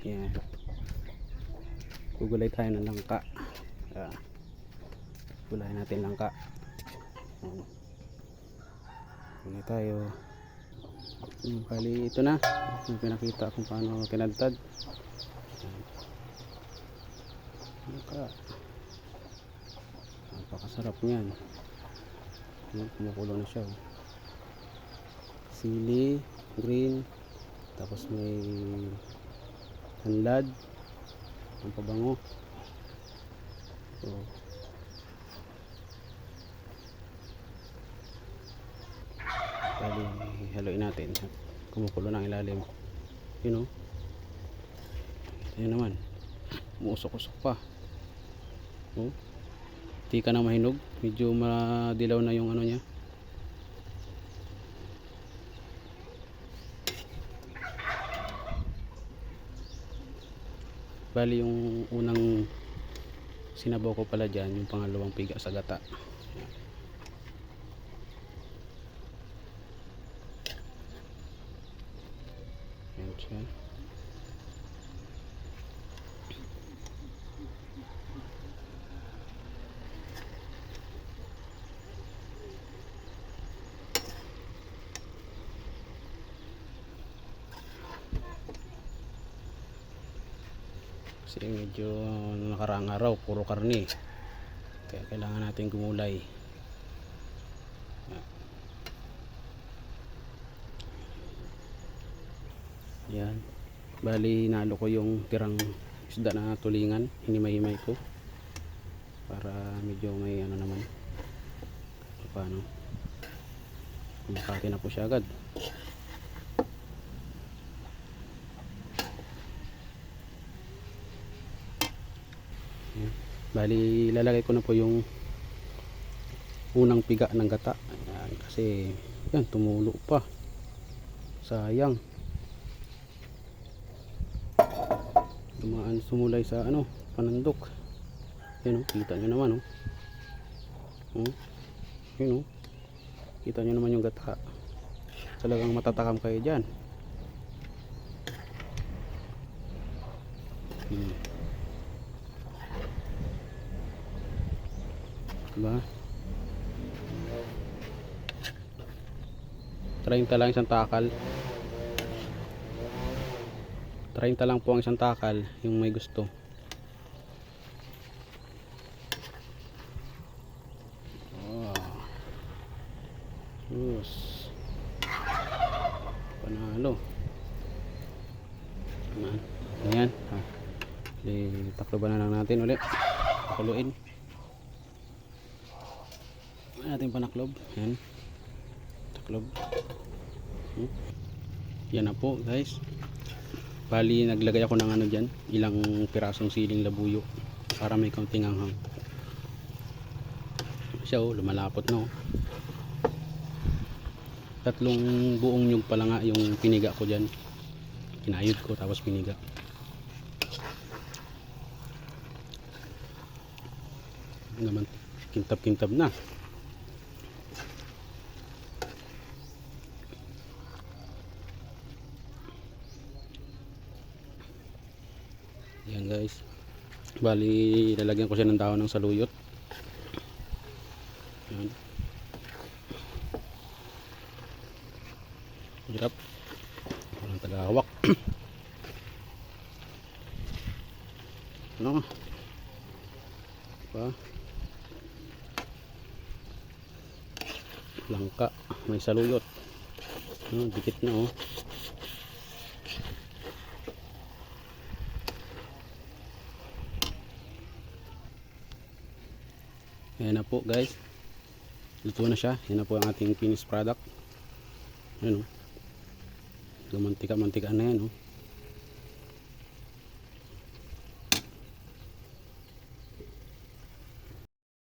Yan. Gugulay tayo ng langka. Gulayin natin langka. Gulay tayo. Bali ito na. Yung pinakita kung paano kinadtad. Langka. Napakasarap niyan. Kumukulo na siya. Sili, green, tapos may tanlad, ang pabango. So, bali haluin natin. Kumukulo ng ilalim. You know? Ayan naman. Umuusok-usok pa. Oh. Di ka na mahinog. Medyo madilaw na yung ano niya. Bali yung unang sinabaw ko pala dyan, yung pangalawang piga sa gata. Yan siya. Kasi medyo nakaraang araw puro karne, kaya kailangan natin gumulay. Yan, bali nalo ko yung tirang isda na tulingan, hinimay-himay ko para medyo may ano naman paano kumakain na po siya agad. Bali lalagay ko na po yung unang piga ng gata. Ayan, kasi yan tumulo pa, sayang, dumaan sumulay sa ano panandok. Yan o, kita nyo naman o. Yun o, kita nyo naman yung gata. Talagang matatakam kayo dyan. Diba? 30 lang isang takal. 30 lang po ang isang takal yung may gusto. Yes. Panalo. Ayan. Takloban na lang natin ulit. Pakuluin. Natin panaklob. Ayan. Taklob. Yan na po guys. Bali naglagay ako ng ano dyan, ilang pirasong siling labuyo para may kaunting anghang. Siya lumalapot na. Tatlong buong nyug pala nga yung piniga ko dyan. Kinayod ko tapos piniga. Naman kintab-kintab na. Yan guys, bali lalagyan ko siya ng dahon ng saluyot. Yan. Hirap, walang tagahawak. Ano ba, langka may saluyot. Dikit na Ayan na po guys, luto na siya. Yan na po ang ating finished product. Ayan o, mantika-mantika na yan